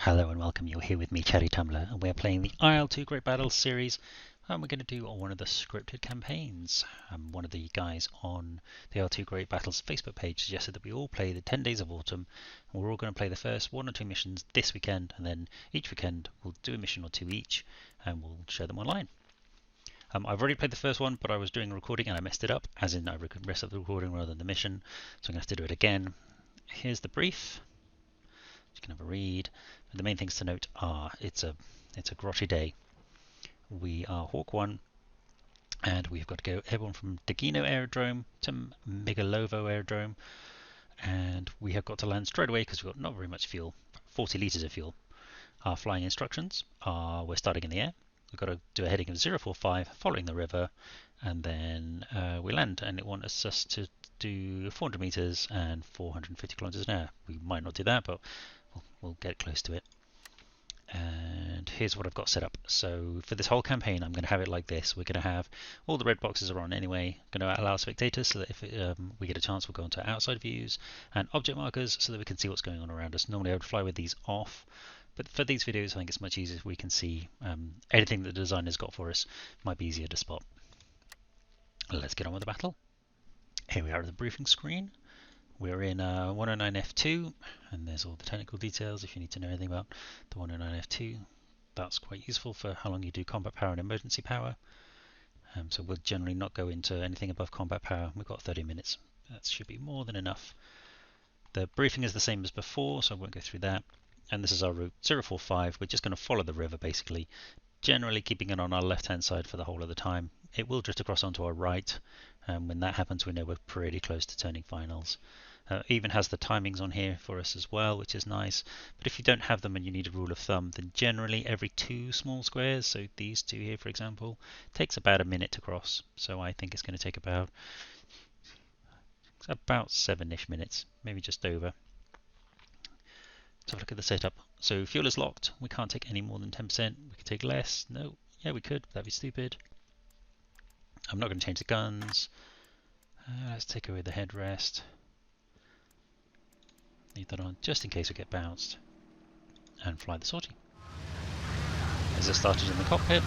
Hello and welcome, you're here with me, Cherry Tumbler, and we're playing the IL2 Great Battles series, and we're going to do one of the scripted campaigns. One of the guys on the IL2 Great Battles Facebook page suggested that we all play the 10 Days of Autumn, and we're all going to play the first 1 or 2 missions this weekend, and then each weekend we'll do a mission or 2 each, and we'll share them online. I've already played the first one, but I was doing a recording and I messed it up, as in I messed up the recording rather than the mission, so I'm going to have to do it again. Here's the brief. You can have a read. But the main things to note are it's a grotty day. We are Hawk 1, and we've got to go airborne from Dagino Aerodrome to Migalovo Aerodrome, and we have got to land straight away because we've got not very much fuel, 40 litres of fuel. Our flying instructions are we're starting in the air. We've got to do a heading of 045 following the river, and then we land, and it wants us to do 400 meters and 450 kilometers an hour. We might not do that, but we'll get close to it. And here's what I've got set up. So for this whole campaign, I'm going to have it like this. We're going to have all the red boxes are on anyway. Going to allow spectators so that if we get a chance, we'll go into outside views and object markers so that we can see what's going on around us. Normally I would fly with these off, but for these videos, I think it's much easier if we can see anything that the designer's got for us. Might be easier to spot. Let's get on with the battle. Here we are at the briefing screen. We're in 109F2, and there's all the technical details if you need to know anything about the 109F2. That's quite useful for how long you do combat power and emergency power. So we'll generally not go into anything above combat power. We've got 30 minutes. That should be more than enough. The briefing is the same as before, so I won't go through that. And this is our route 045. We're just going to follow the river basically, generally keeping it on our left-hand side for the whole of the time. It will drift across onto our right. When that happens, we know we're pretty close to turning finals. Even has the timings on here for us as well, which is nice. But if you don't have them and you need a rule of thumb, then generally every 2 small squares, so these 2 here for example, takes about a minute to cross. So I think it's going to take about 7-ish minutes, maybe just over. Let's have a look at the setup. So fuel is locked. We can't take any more than 10%. We could take less. No, yeah we could. That'd be stupid. I'm not going to change the guns. Let's take away the headrest. Leave that on just in case we get bounced. And fly the sortie. As it started in the cockpit.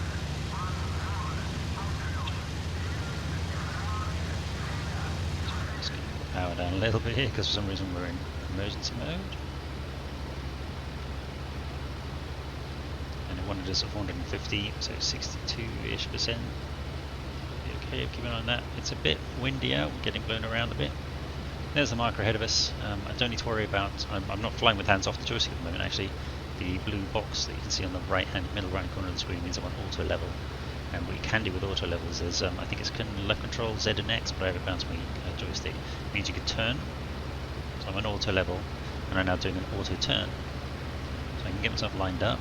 Just going to power down a little bit here because for some reason we're in emergency mode. And it wanted us at 450, so 62-ish%. Okay, keep an eye on that. It's a bit windy out, we're getting blown around a bit. There's the marker ahead of us. I don't need to worry about, I'm not flying with hands off the joystick at the moment actually. The blue box that you can see on the middle right corner of the screen means I'm on auto level. And what you can do with auto levels is, I think it's left control Z and X, but I have it bounced my joystick. It means you can turn. So I'm on auto level, and I'm now doing an auto turn. So I can get myself lined up.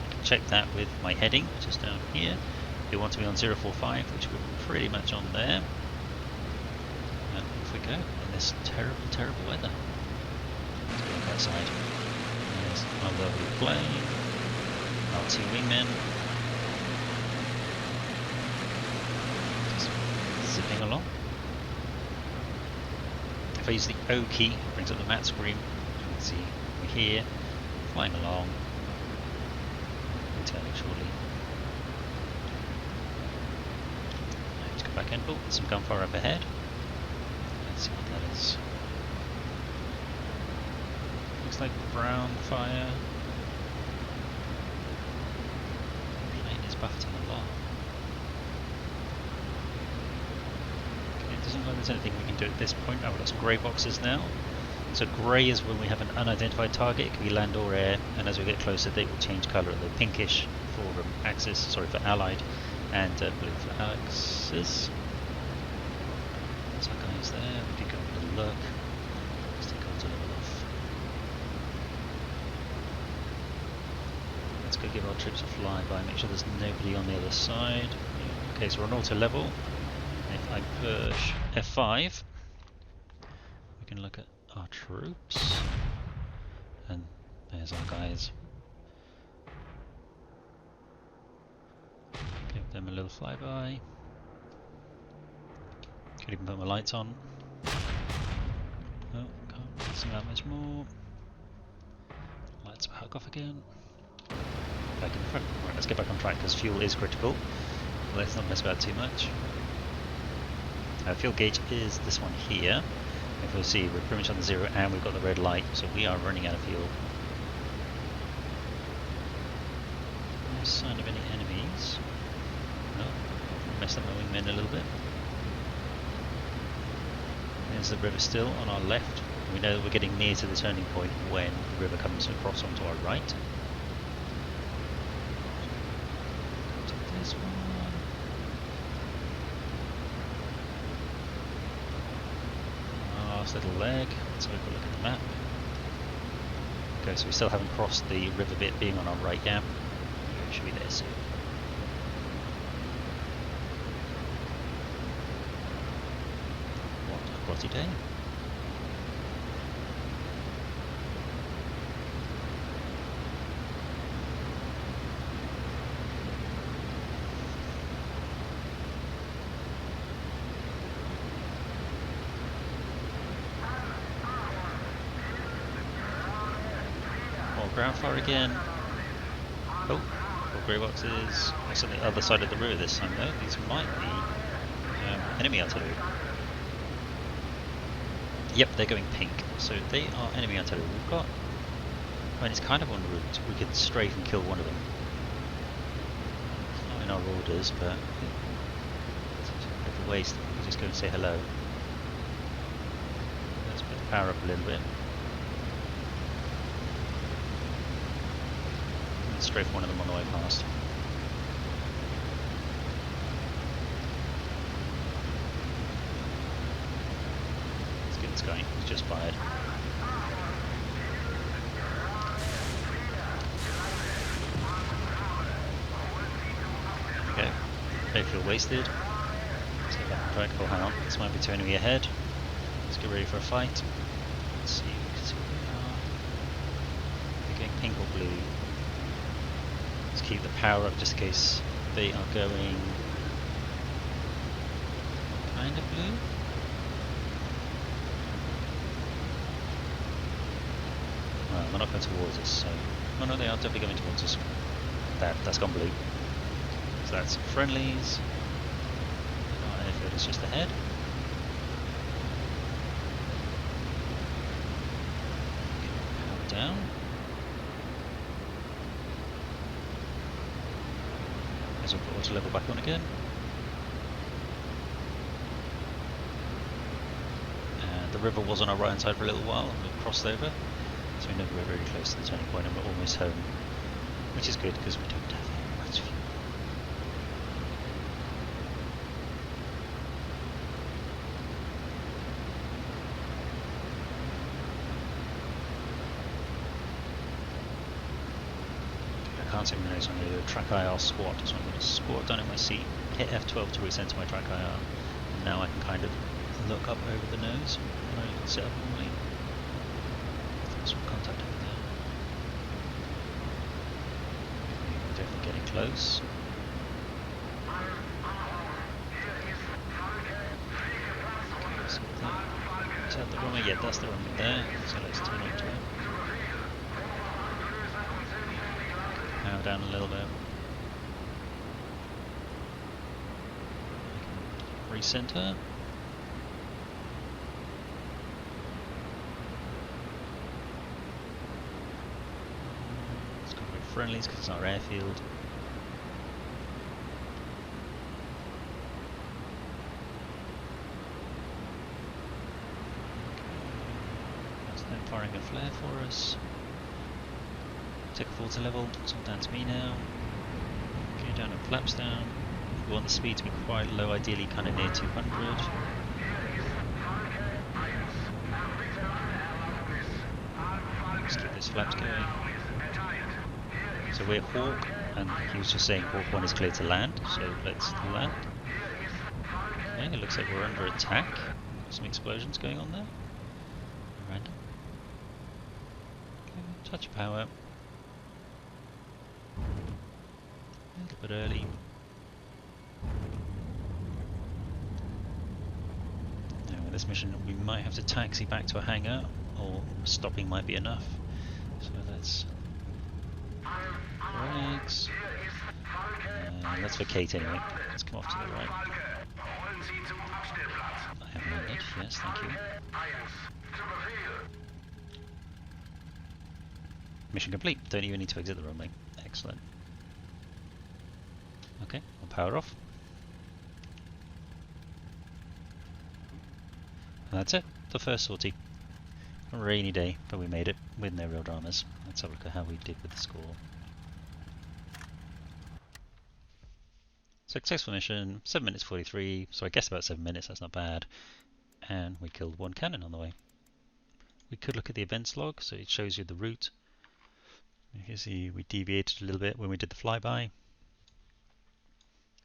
I can check that with my heading, which is down here. We want to be on 045, which we're pretty much on there. And off we go in this terrible, terrible weather. Let's go look outside. There's our lovely plane, our 2 wingmen. Just zipping along. If I use the O key, it brings up the map screen. You can see we're here, flying along. Returning shortly. Let's go back in. Oh, some gunfire up ahead. Let's see what that is. Looks like brown fire. The plane is buffeting a lot. Okay, it doesn't look like there's anything we can do at this point. Oh, we've got some grey boxes now. So grey is when we have an unidentified target. It can be land or air, and as we get closer they will change colour. The pinkish for Axis, sorry for Allied, and blue for Axis. There's our guys there. We did go have a little look. Let's take auto level off. Let's go give our troops a flyby, make sure there's nobody on the other side. Okay, so we're on auto level. If I push F5, we can look at our troops. And there's our guys. Give them a little flyby. Could even put my lights on. Oh, can't see that much more. Let's back off again. Back in front. Right, let's get back on track because fuel is critical. Let's not mess about too much. Fuel gauge is this one here. If you'll see, we're pretty much on the 0 and we've got the red light, so we are running out of fuel. No sign of any enemies. No, messed up my wingman a little bit. There's the river still on our left. We know that we're getting near to the turning point when the river comes across onto our right. To this one. Last little leg. Let's have a look at the map. Okay, so we still haven't crossed the river bit being on our right yet. We should be there soon. What a grotty day. Ground fire again. Oh, more grey boxes. What's on the other side of the river this time though? These might be enemy artillery. Yep, they're going pink. So they are enemy artillery. We've got... I mean, it's kind of on route. We could strafe and kill one of them. It's not in our orders, but... It's a bit of a waste. We can just go and say hello. Let's put the power up a little bit. Strafe one of them on the way past. Let's get this guy. He's just fired. Okay. They feel wasted. Let's get back on track. Oh, hang on. This might be two enemy ahead. Let's get ready for a fight. Let's see. Where we are. They're going pink or blue. Let's keep the power up just in case they are going kind of blue. Well, they're not going towards us, so... Oh no, they are definitely going towards us. That's gone blue. So that's friendlies. Our airfield is just ahead. Power down. We'll put auto level back on again. The river was on our right hand side for a little while and we've crossed over. So we know we're very close to the turning point and we're almost home. Which is good because we don't have very much fuel. I can't see my nose on the track IR squat, so I'm going to squat down in my seat, hit F12 to recenter my track IR, and now I can kind of look up over the nose when I sit up normally. Some contact over there. We're definitely getting close. Is that the runway? Yeah, that's the runway there, so let's turn onto it. Power down a little bit. Recenter. Let's go with friendlies because it's our airfield. That's them firing a flare for us. Take a fall to level, it's all down to me now. Go down and flaps down. We want the speed to be quite low, ideally kind of near 200. Let's keep those flaps going. So we're Hawk, and he was just saying Hawk 1 is clear to land, so let's land. Okay, it looks like we're under attack. Some explosions going on there. Random. Okay, touch of power. A little bit early. Now with this mission we might have to taxi back to a hangar, or stopping might be enough. So let's That's for Kate anyway. Let's come off to the right. I have landed, yes, thank you. Mission complete. Don't even need to exit the runway. Excellent. Okay, I'll power off. And that's it. The first sortie. A rainy day, but we made it with no real dramas. Let's have a look at how we did with the score. Successful mission, 7 minutes 43, so I guess about 7 minutes, that's not bad. And we killed one cannon on the way. We could look at the events log, so it shows you the route. You can see we deviated a little bit when we did the flyby.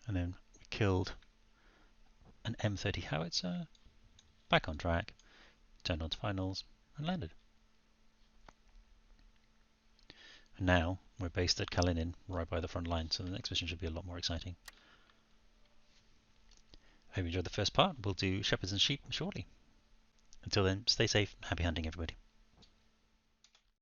And then we killed an M30 howitzer, back on track, turned on to finals, and landed. And now we're based at Kalinin, right by the front line, so the next mission should be a lot more exciting. I hope you enjoyed the first part. We'll do Shepherds and Sheep shortly. Until then, stay safe, happy hunting everybody.